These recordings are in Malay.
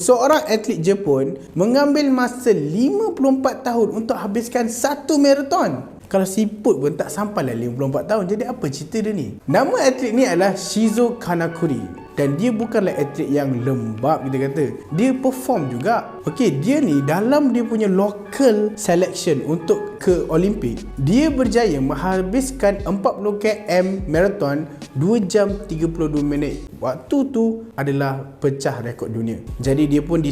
Seorang atlet Jepun mengambil masa 54 tahun untuk habiskan satu maraton. Kalau siput pun tak sampailah 54 tahun. Jadi apa cerita dia ni? Nama atlet ni adalah Shizo Kanakuri. Dan dia bukanlah atlet yang lembab kita kata. Dia perform juga. Okey, dia ni dalam dia punya local selection untuk ke Olimpik, dia berjaya menghabiskan 40 km marathon 2 jam 32 minit. Waktu tu adalah pecah rekod dunia. Jadi dia pun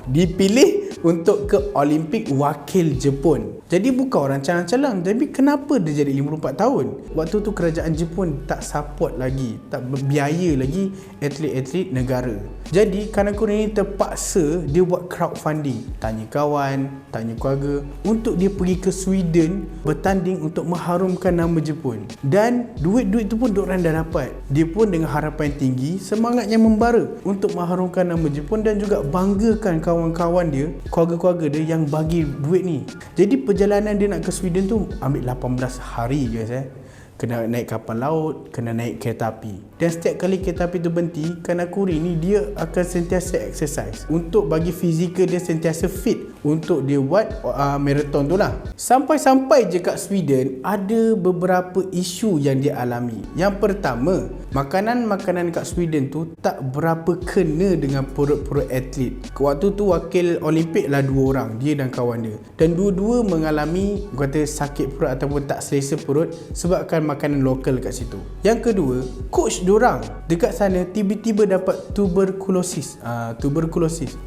dipilih untuk ke Olimpik wakil Jepun. Jadi bukan orang calang-calang. Tapi kenapa dia jadi 54 tahun? Waktu tu kerajaan Jepun tak support lagi, tak berbiaya lagi atlet-atlet negara. Jadi Kanakuri ni terpaksa dia buat crowdfunding. Tanya kawan, tanya keluarga untuk dia pergi ke Sweden bertanding untuk mengharumkan nama Jepun. Dan duit-duit tu pun diorang dah dapat. Dia pun dengan harapan tinggi, semangatnya membara untuk mengharumkan nama Jepun dan juga banggakan kawan-kawan dia, keluarga-keluarga dia yang bagi duit ni. Jadi perjalanan dia nak ke Sweden tu ambil 18 hari guys. Kena naik kapal laut, kena naik kereta api. Dan setiap kali kereta api tu berhenti, Kanakuri ni dia akan sentiasa exercise untuk bagi fizikal dia sentiasa fit untuk dia buat marathon tu lah. Sampai-sampai je kat Sweden ada beberapa isu yang dia alami. Yang pertama, makanan-makanan kat Sweden tu tak berapa kena dengan perut-perut atlet. Waktu tu wakil Olimpik lah 2 orang, dia dan kawan dia. Dan dua-dua mengalami kata sakit perut ataupun tak selesa perut sebabkan makanan lokal kat situ. Yang kedua, coach diorang dekat sana tiba-tiba dapat tuberkulosis,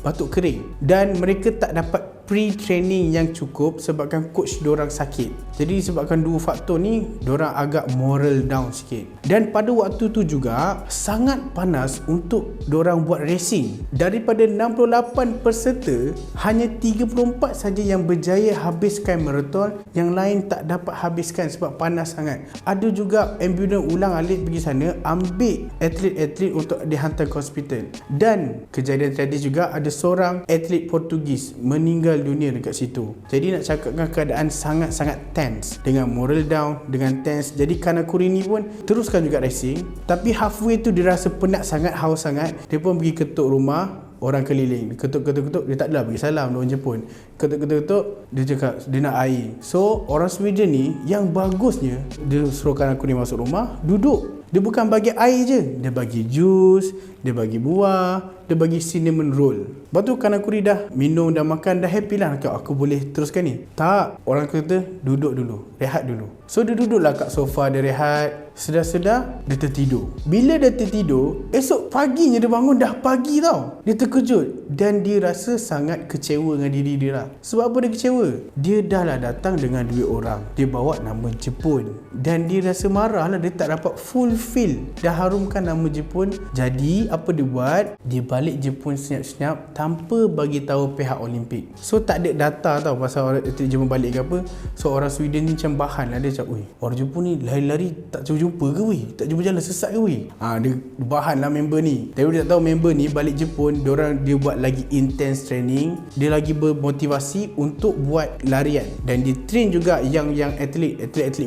batuk kering, dan mereka tak dapat pre-training yang cukup sebabkan coach diorang sakit. Jadi disebabkan dua faktor ni, diorang agak moral down sikit. Dan pada waktu tu juga sangat panas untuk diorang buat racing. Daripada 68 peserta, hanya 34 saja yang berjaya habiskan maraton, yang lain tak dapat habiskan sebab panas sangat. Ada juga ambulans ulang alik pergi sana ambil atlet-atlet untuk dihantar ke hospital. Dan kejadian tragis juga, ada seorang atlet Portugis meninggal dunia dekat situ. Jadi nak cakapkan keadaan sangat-sangat tense, dengan moral down, dengan tense. Jadi Kanakuri ni pun teruskan juga racing, tapi halfway tu dia rasa penat sangat, haus sangat. Dia pun pergi ketuk rumah orang keliling. Ketuk-ketuk, dia tak adalah bagi salam orang Jepun. Ketuk-ketuk, dia cakap dia nak air. So orang Sweden ni yang bagusnya, dia suruh Kanakuri masuk rumah, duduk. Dia bukan bagi air je, dia bagi jus, dia bagi buah, dia bagi cinnamon roll. Lepas tu Kanakuri dah minum, dah makan, dah happy lah. Aku boleh teruskan ni. Tak, orang kata duduk dulu, rehat dulu. So dia duduklah kat sofa, dia rehat. Sedar-sedar dia tertidur. Bila dia tertidur, esok paginya dia bangun, dah pagi tau. Dia terkejut dan dia rasa sangat kecewa dengan diri dia lah. Sebab apa dia kecewa? Dia dah lah datang dengan duit orang, dia bawa nama Jepun, dan dia rasa marah lah. Dia tak dapat fulfill, dah harumkan nama Jepun. Jadi apa dia buat? Dia balik Jepun senyap-senyap tanpa bagi tahu pihak Olimpik. So tak ada data tau pasal orang atlet Jepun balik ke apa. So orang Sweden ni macam bahan lah. Dia cakap, "Oi, orang Jepun ni lari-lari tak jumpa ke weh? Tak jumpa jalan, sesat ke weh?" Dia bahan lah member ni. Tapi dia tak tahu member ni balik Jepun, dia buat lagi intense training. Dia lagi bermotivasi untuk buat larian. Dan dia train juga yang atlet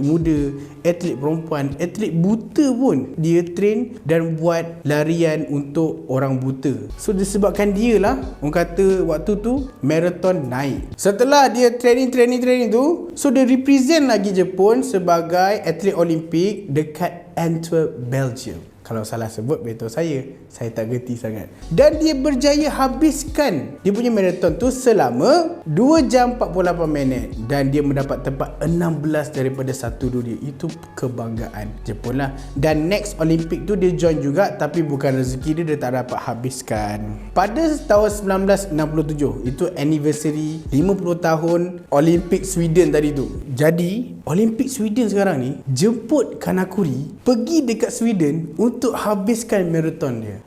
muda, atlet perempuan, atlet buta pun dia train dan buat larian untuk orang buta. So disebabkan dia lah, orang kata waktu tu marathon naik. Setelah dia training tu, so dia represent lagi Jepun sebagai atlet Olimpik dekat Antwerp, Belgium. Kalau salah sebut, beritahu saya tak gerti sangat. Dan dia berjaya habiskan dia punya marathon tu selama 2 jam 48 minit. Dan dia mendapat tempat 16 daripada 1 dunia. Itu kebanggaan Jepun lah. Dan next Olimpik tu dia join juga, tapi bukan rezeki dia tak dapat habiskan. Pada tahun 1967, itu anniversary 50 tahun Olimpik Sweden tadi tu. Jadi Olimpik Sweden sekarang ni jemput Kanakuri pergi dekat Sweden untuk habiskan marathon dia.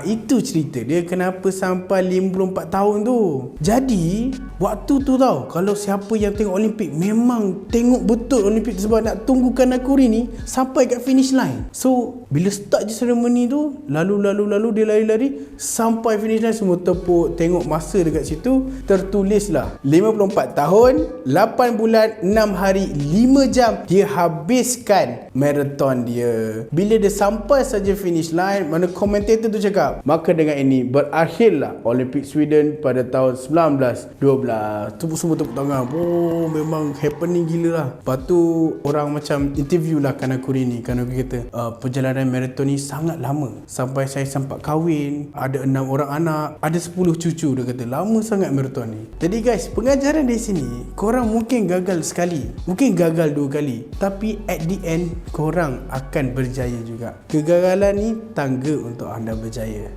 Itu cerita dia kenapa sampai 54 tahun tu. Jadi waktu tu tau, kalau siapa yang tengok Olimpik memang tengok betul Olimpik tu, sebab nak tunggu Kanakuri ni sampai kat finish line. So bila start je seremoni tu, lalu dia lari-lari sampai finish line, semua tepuk, tengok masa dekat situ, tertulislah 54 tahun 8 bulan 6 hari 5 jam dia habiskan marathon dia. Bila dia sampai saja saja finish line, mana komentator tu cakap, maka dengan ini berakhirlah Olimpik Sweden pada tahun 1912. Semua tepuk tangan. Oh, memang happening gila lah. Lepas tu orang macam interview lah Kanakuri ni. Kanakuri kata, perjalanan maraton ni sangat lama, sampai saya sempat kahwin, ada 6 orang anak, ada 10 cucu. Dia kata lama sangat maraton ni. Jadi guys, pengajaran di sini, korang mungkin gagal sekali, mungkin gagal 2 kali, tapi at the end korang akan berjaya juga. Kegagalan ni tangga untuk anda berjaya.